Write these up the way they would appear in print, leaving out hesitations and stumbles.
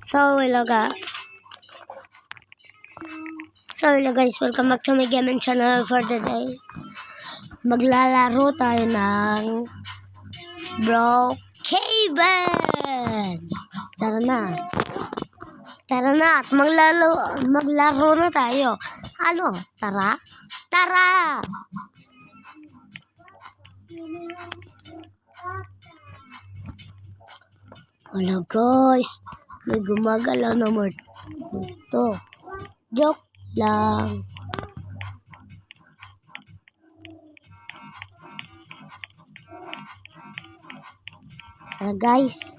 Hello guys, welcome back to my gaming channel for today. Maglalaro tayo ng Brookhaven. Tara na at maglaro na tayo. Ano? Tara. Wala guys, may gumagalaw na ito. Joke lang. Guys,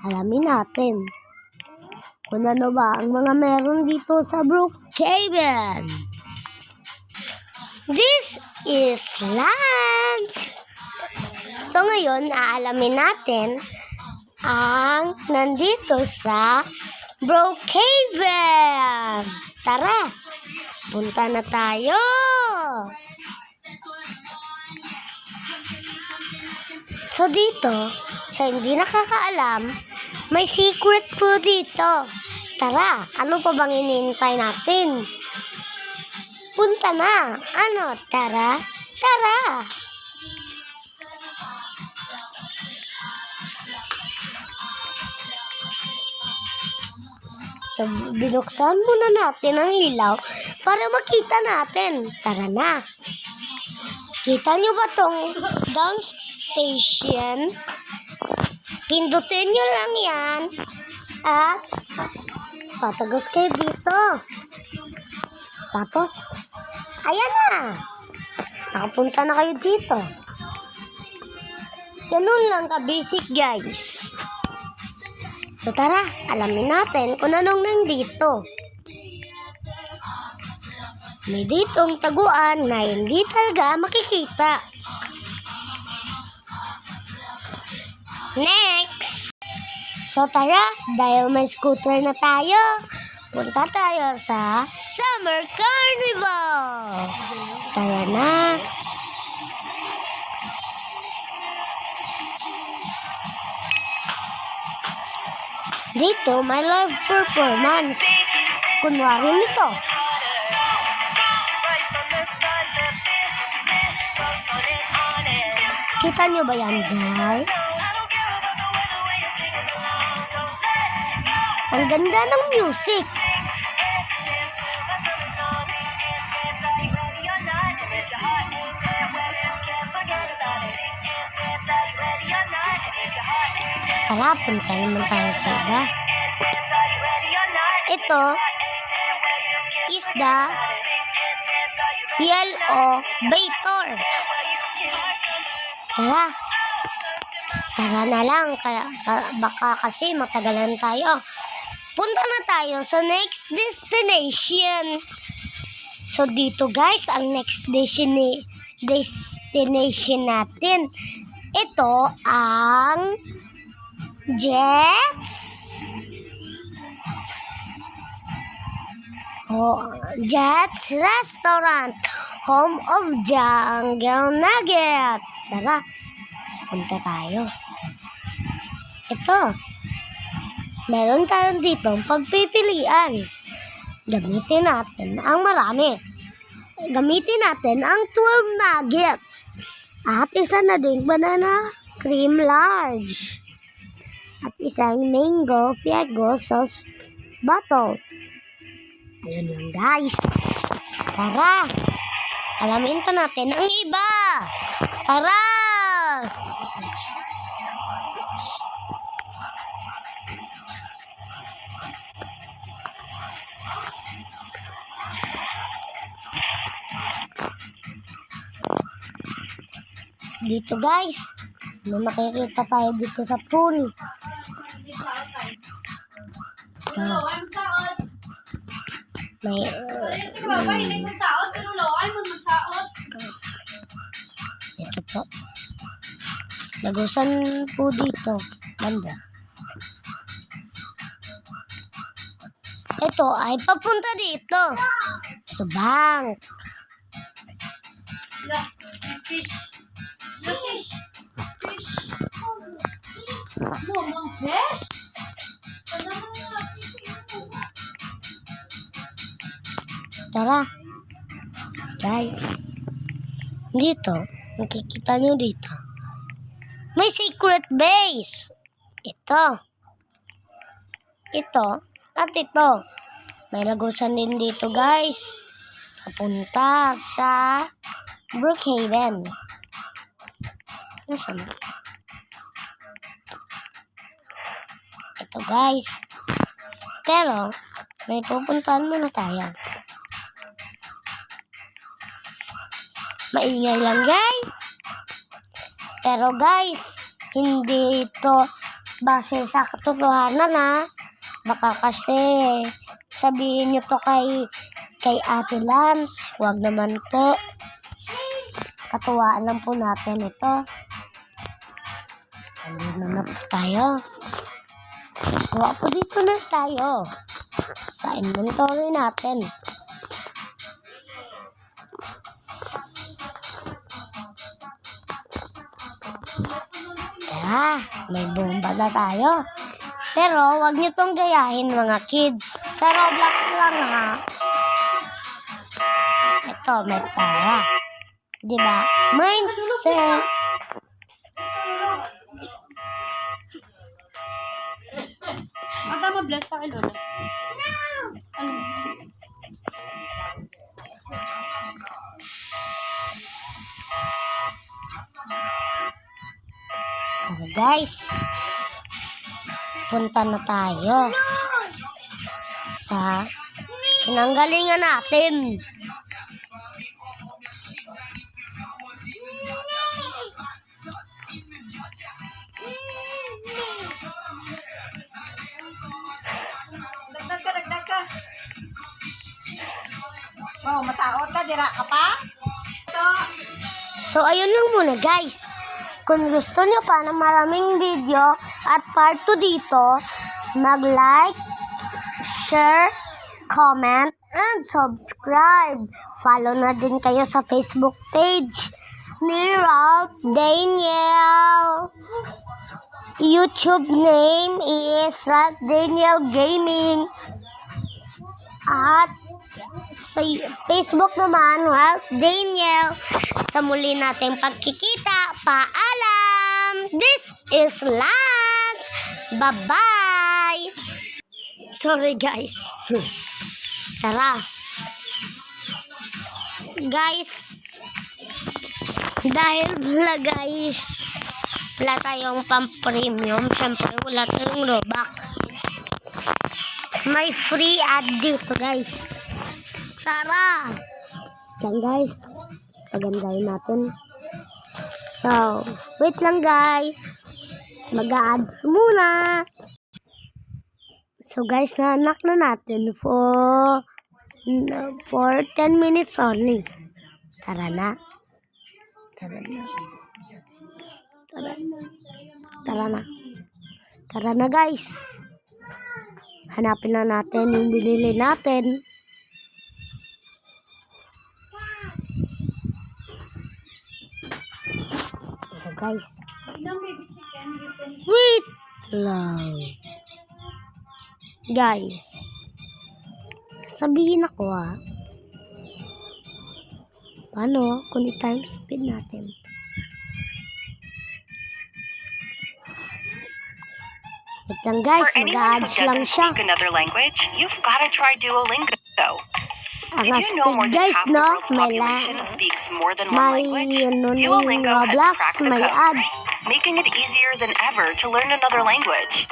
alamin natin kung ano ba ang mga meron dito sa Brookhaven. This is lunch. So ngayon, aalamin natin ang nandito sa Brookhaven. Tara, punta na tayo. So dito, sa hindi nakakaalam, may secret po dito. Tara, ano pa bang iniintay natin? Punta na. Ano? Tara. So, binuksan muna natin ang ilaw para makita natin. Tara na. Kita nyo ba tong down station? Pindutin nyo lang yan at patagos kayo dito. Tapos, ayan na. Nakapunta na kayo dito. Ganun lang ka-basic guys. So tara, alamin natin kung anong nandito. May ditong taguan na hindi talaga makikita. Next! So tara, dahil may scooter na tayo, punta tayo sa Summer Carnival! Tara na! Dito, may live performance. Kunwari nito. Kita nyo ba yan, guys? Ang ganda ng music. Tara, punta naman tayo sa iba. Ito is the elevator. Tara na lang. Baka kasi matagalan tayo. Punta na tayo sa next destination. So dito guys, ang next destination natin. Ito ang Jets Restaurant, home of Jungle Nuggets. Tara, punta tayo. Ito, meron tayo dito pagpipilian. Gamitin natin ang marami. Gamitin natin ang 12 nuggets. At isa na din banana cream large. At isang mango fiego sauce bottle. Ayun lang guys. Tara. Alamin pa natin ang iba. Tara. Dito guys, may makikita tayo dito sa pool. May ito po. Lagusan po dito. Banda. Ito ay papunta dito sa bank. Fish. Fish. Tara. Guys. Dito. Nakikita nyo dito. May secret base. Ito. At ito. May lagusan din dito guys. Papunta sa Brookhaven. Nasaan? Ito guys. Pero, may pupuntahan muna tayo. Maingay lang guys. Pero guys, hindi ito base sa katotohanan ha. Baka kasi sabihin nyo to kay Ate Lance. Huwag naman po. Katuwaan lang po natin ito. Ano na po tayo? Kuha po dito na tayo. Sa inventory natin. Tara, may bomba na tayo. Pero, wag nyo tong gayahin mga kids. Sa Roblox lang ha. Ito, may para. Diba? Mindset. Tama, bless pa kayo. Ano? So guys, punta na tayo sa pinanggalingan natin. Dagdag ka. Wow, mataot ka, dira ka pa? So ayun lang muna guys. Kung gusto niyo pa ng maraming video at part 2 dito, mag-like, share, comment, and subscribe. Follow na din kayo sa Facebook page ni Ralph Daniel. YouTube name is Ralph Daniel Gaming. At sa Facebook naman, Ralph Daniel. Sa muli nating pagkikita, paalam! This is Lance! Bye-bye! Sorry guys. Tara. Guys, dahil wala guys, wala tayong pang-premium, syempre wala tayong Robux. May free ad dito guys. Tara! Yan guys, pagandahin natin. So, wait lang guys. Mag-a-ads muna. So guys, na-unlock na natin for 10 minutes only. Tara na. Tara na. Tara. Tara na. Tara na guys. Hanapin na natin yung binili natin. So guys. Wait lang. Guys. Sabihin ako paano kung i-time speed natin? Wait lang guys, For anyone who mag-a-ads lang doesn't siya. speak another language, you've got to try Duolingo. Ang Did you know more astig than guys, half the no? world's population speaks more than one May language? yung Duolingo has Roblox, cracked the may code, ads. making it easier than ever to learn another language.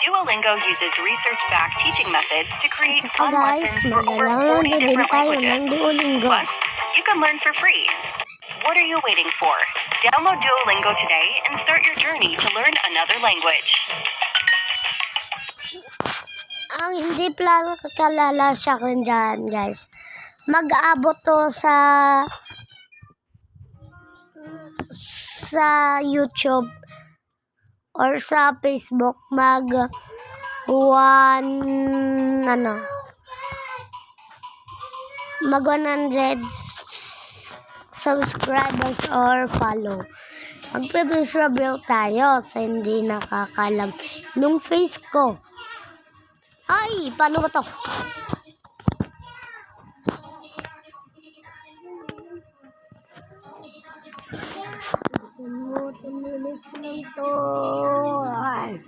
Duolingo uses research-backed teaching methods to create So fun guys, lessons for over maglalaro 40 din different tayo ng languages. Duolingo. Plus, you can learn for free. What are you waiting for? Download Duolingo today and start your journey to learn another language. Ang hindi plano kakalala sa akin dyan, guys. Mag-aabot to sa YouTube or sa Facebook mag 100 subscribers or follow. Magpe-face reveal tayo sa hindi nakakalam nung face ko. Ay, paano ba to? minutes lang to. Ay.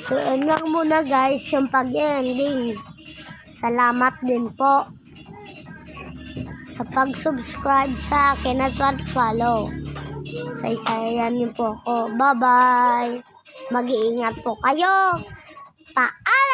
So, yun lang muna guys yung pag-ending. Salamat din po sa pag-subscribe sa akin at pag-follow. Saysayan niyo po ako. Bye-bye. Mag-iingat po kayo. Paalam!